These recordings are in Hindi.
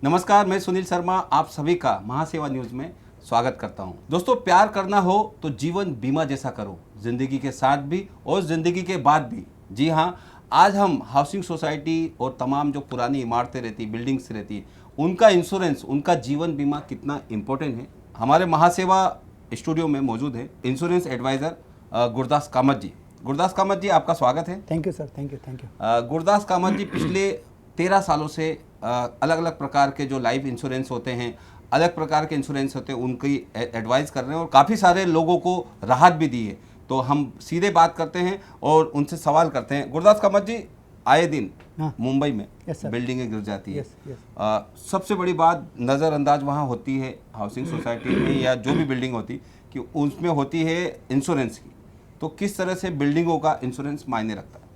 नमस्कार, मैं सुनील शर्मा आप सभी का महासेवा न्यूज में स्वागत करता हूं। दोस्तों, प्यार करना हो तो जीवन बीमा जैसा करो, जिंदगी के साथ भी और जिंदगी के बाद भी। जी हां, आज हम हाउसिंग सोसाइटी और तमाम जो पुरानी इमारतें रहती, बिल्डिंग्स रहती, उनका इंश्योरेंस, उनका जीवन बीमा कितना इम्पोर्टेंट है, हमारे महासेवा स्टूडियो में मौजूद है इंश्योरेंस एडवाइजर गुरदास कामत जी। गुरदास कामत जी, आपका स्वागत है। Thank you sir, thank you. Gurdas Kamat ji पिछले 13 सालों से अलग अलग प्रकार के जो लाइफ इंश्योरेंस होते हैं, अलग प्रकार के इंश्योरेंस होते हैं, उनकी एडवाइस कर रहे हैं और काफ़ी सारे लोगों को राहत भी दी है। तो हम सीधे बात करते हैं और उनसे सवाल करते हैं। गुरदास कामत जी, आए दिन मुंबई में बिल्डिंगें गिर जाती है। सबसे बड़ी बात नज़रअंदाज वहाँ होती है हाउसिंग सोसाइटी में या जो भी बिल्डिंग होती कि उसमें होती है इंश्योरेंस की। तो किस तरह से बिल्डिंगों का इंश्योरेंस मायने रखता है?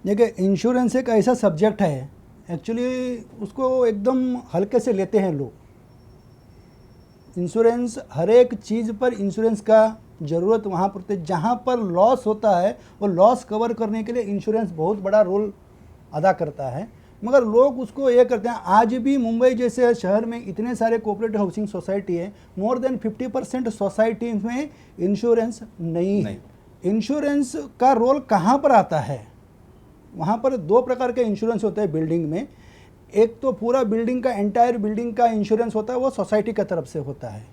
देखिए, इंश्योरेंस एक ऐसा सब्जेक्ट है, एक्चुअली उसको एकदम हल्के से लेते हैं लोग। इंश्योरेंस, हर एक चीज़ पर इंश्योरेंस का ज़रूरत वहाँ पड़ती है। जहाँ पर लॉस होता है वो लॉस कवर करने के लिए इंश्योरेंस बहुत बड़ा रोल अदा करता है, मगर लोग उसको ये करते हैं। आज भी मुंबई जैसे शहर में इतने सारे कोऑपरेटिव हाउसिंग सोसाइटी है, मोर देन 50% सोसाइटी में इंश्योरेंस नहीं है। इंश्योरेंस का रोल कहाँ पर आता है? वहाँ पर दो प्रकार के इंश्योरेंस होते हैं बिल्डिंग में। एक तो पूरा बिल्डिंग का, एंटायर बिल्डिंग का इंश्योरेंस होता है, वो सोसाइटी की तरफ से होता है।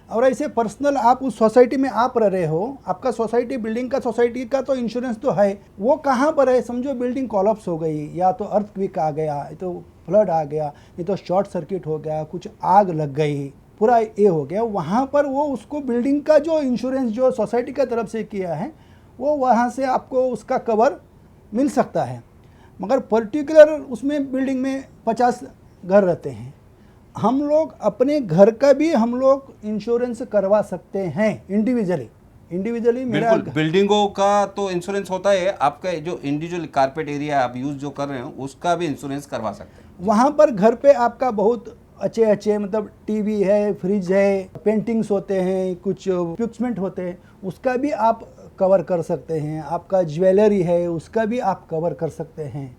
और ऐसे पर्सनल आप उस सोसाइटी में आप रह रहे हो, आपका सोसाइटी, बिल्डिंग का, सोसाइटी का तो इंश्योरेंस तो है। वो कहाँ पर है? समझो बिल्डिंग कोलैप्स हो गई, या तो अर्थक्वेक आ गया, या तो फ्लड आ गया, या तो शॉर्ट सर्किट हो गया, कुछ आग लग गई, पूरा ये हो गया। वहाँ पर वो उसको बिल्डिंग का जो इंश्योरेंस जो सोसाइटी की तरफ से किया है, वो वहाँ से आपको उसका कवर मिल सकता है। मगर पर्टिकुलर उसमें बिल्डिंग में 50 घर रहते हैं, हम लोग अपने घर का भी हम लोग इंश्योरेंस करवा सकते हैं इंडिविजुअली। मेरा बिल्डिंगों का तो इंश्योरेंस होता है, आपका जो इंडिविजुअल कारपेट एरिया आप यूज जो कर रहे हो उसका भी इंश्योरेंस करवा सकते हैं। वहाँ पर घर पे आपका बहुत अच्छे मतलब टीवी है, फ्रिज है, पेंटिंग्स होते हैं, कुछ इक्विपमेंट होते हैं, उसका भी आप कवर कर सकते हैं। आपका ज्वेलरी है, उसका भी आप कवर कर सकते हैं।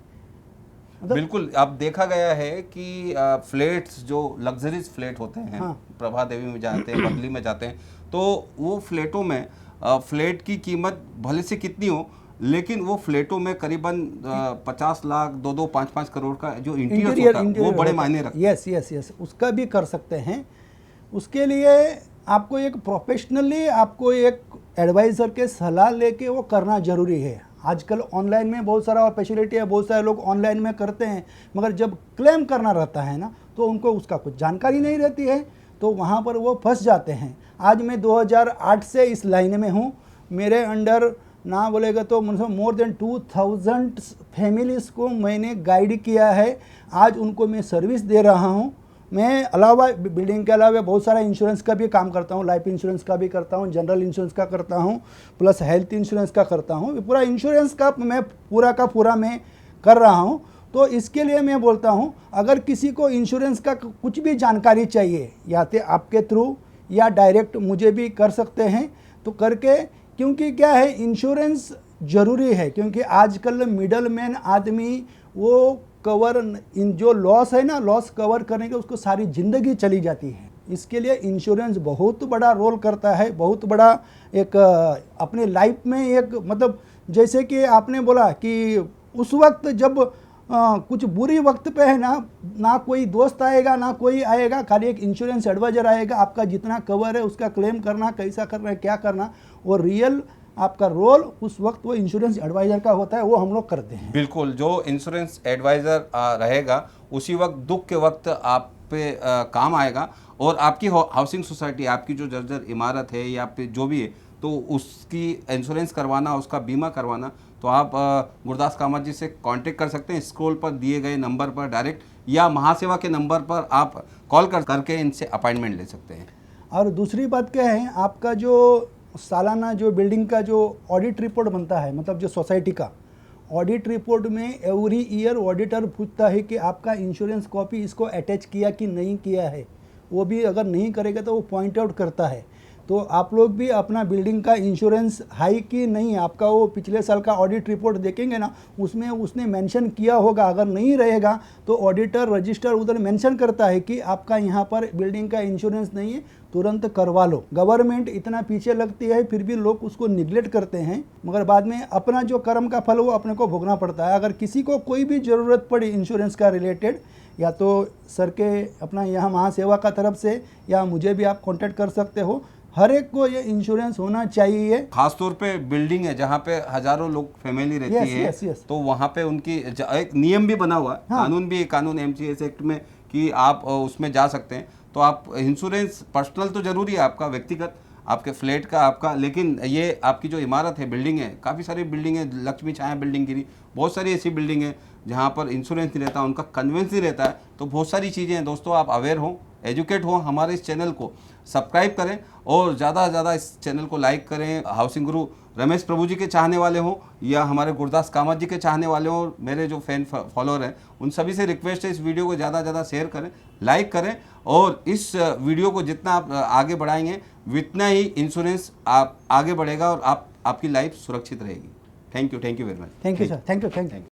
बिल्कुल, अब देखा गया है कि फ्लैट्स जो लग्जरीज फ्लैट होते हैं, हाँ। प्रभा देवी में जाते हैं, बंगली में जाते हैं, तो वो फ्लैटों में फ्लैट की कीमत भले से कितनी हो, लेकिन वो फ्लैटों में करीबन 50 लाख, 2-2, 5-5 करोड़ का जो इंटीरियर होता है वो बड़े मायने रखता है। यस, उसका भी कर सकते हैं। उसके लिए आपको एक प्रोफेशनली, आपको एक एडवाइज़र के सलाह लेके वो करना ज़रूरी है। आजकल ऑनलाइन में बहुत सारा फैसिलिटी है, बहुत सारे लोग ऑनलाइन में करते हैं, मगर जब क्लेम करना रहता है ना, तो उनको उसका कुछ जानकारी नहीं रहती है, तो वहाँ पर वो फंस जाते हैं। आज मैं 2008 से इस लाइन में हूँ। मेरे अंडर ना बोलेगा तो मोर देन 2000 फैमिलीज़ को मैंने गाइड किया है। आज उनको मैं सर्विस दे रहा हूँ। मैं अलावा बिल्डिंग के अलावा बहुत सारा इंश्योरेंस का भी काम करता हूँ, लाइफ इंश्योरेंस का भी करता हूँ, जनरल इंश्योरेंस का करता हूँ, प्लस हेल्थ इंश्योरेंस का करता हूँ। पूरा इंश्योरेंस का मैं पूरा का पूरा मैं कर रहा हूँ। तो इसके लिए मैं बोलता हूँ, अगर किसी को इंश्योरेंस का कुछ भी जानकारी चाहिए, या तो आपके थ्रू या डायरेक्ट मुझे भी कर सकते हैं, तो करके, क्योंकि क्या है, इंश्योरेंस ज़रूरी है। क्योंकि आजकल मिडल मैन आदमी वो कवर, इन जो लॉस है ना, लॉस कवर करने के उसको सारी ज़िंदगी चली जाती है। इसके लिए इंश्योरेंस बहुत बड़ा रोल करता है, बहुत बड़ा एक अपने लाइफ में एक, मतलब जैसे कि आपने बोला कि उस वक्त जब कुछ बुरी वक्त पे है ना कोई दोस्त आएगा, ना कोई आएगा, खाली एक इंश्योरेंस एडवाइजर आएगा। आपका जितना कवर है उसका क्लेम करना, कैसा करना है, क्या करना, वो रियल आपका रोल उस वक्त वो इंश्योरेंस एडवाइज़र का होता है, वो हम लोग करते हैं। बिल्कुल, जो इंश्योरेंस एडवाइज़र रहेगा उसी वक्त, दुख के वक्त आप पे काम आएगा। और आपकी हाउसिंग सोसाइटी, आपकी जो जर्जर इमारत है या फिर जो भी है, तो उसकी इंश्योरेंस करवाना, उसका बीमा करवाना, तो आप गुरदास कामत जी से कांटेक्ट कर सकते हैं स्क्रॉल पर दिए गए नंबर पर डायरेक्ट, या महासेवा के नंबर पर आप कॉल करके इनसे अपॉइंटमेंट ले सकते हैं। और दूसरी बात क्या है, आपका जो सालाना जो बिल्डिंग का जो ऑडिट रिपोर्ट बनता है, मतलब जो सोसाइटी का ऑडिट रिपोर्ट में एवरी ईयर ऑडिटर पूछता है कि आपका इंश्योरेंस कॉपी इसको अटैच किया कि नहीं किया है। वो भी अगर नहीं करेगा तो वो पॉइंट आउट करता है। तो आप लोग भी अपना बिल्डिंग का इंश्योरेंस हाई कि नहीं, आपका वो पिछले साल का ऑडिट रिपोर्ट देखेंगे ना, उसमें उसने मेंशन किया होगा। अगर नहीं रहेगा तो ऑडिटर रजिस्टर उधर मेंशन करता है कि आपका यहाँ पर बिल्डिंग का इंश्योरेंस नहीं है, तुरंत करवा लो। गवर्नमेंट इतना पीछे लगती है फिर भी लोग उसको निगलेक्ट करते हैं, मगर बाद में अपना जो कर्म का फल वो अपने को भोगना पड़ता है। अगर किसी को कोई भी ज़रूरत पड़ी इंश्योरेंस का रिलेटेड, या तो सर के अपना यहाँ महासेवा का तरफ से या मुझे भी आप कांटेक्ट कर सकते हो। हर एक को ये इंश्योरेंस होना चाहिए। खास तौर पे बिल्डिंग है जहाँ पे हजारों लोग फैमिली रहती Yes, है, yes, yes. तो वहाँ पे उनकी एक नियम भी बना हुआ है, हाँ। कानून भी है, कानून एमसीएस एक्ट में कि आप उसमें जा सकते हैं। तो आप इंश्योरेंस पर्सनल तो जरूरी है आपका, व्यक्तिगत आपके फ्लैट का आपका, लेकिन ये आपकी जो इमारत है, बिल्डिंग है, काफ़ी सारी बिल्डिंग है, लक्ष्मी छाया बिल्डिंग गिरी, बहुत सारी ऐसी बिल्डिंग है जहाँ पर इंश्योरेंस नहीं रहता, उनका कन्वेंस नहीं रहता है। तो बहुत सारी चीज़ें हैं दोस्तों, आप अवेयर हो, एजुकेट हो, हमारे इस चैनल को सब्सक्राइब करें और ज़्यादा से ज़्यादा इस चैनल को लाइक करें। हाउसिंग गुरु रमेश प्रभु जी के चाहने वाले हों या हमारे गुरदास कामत जी के चाहने वाले हों, मेरे जो फैन फॉलोअर हैं, उन सभी से रिक्वेस्ट है इस वीडियो को ज़्यादा से ज़्यादा शेयर करें, लाइक करें, और इस वीडियो को जितना आप आगे बढ़ाएंगे उतना ही इंश्योरेंस आप आगे बढ़ेगा और आपकी लाइफ सुरक्षित रहेगी। Thank you very much. Thank you sir, thank you.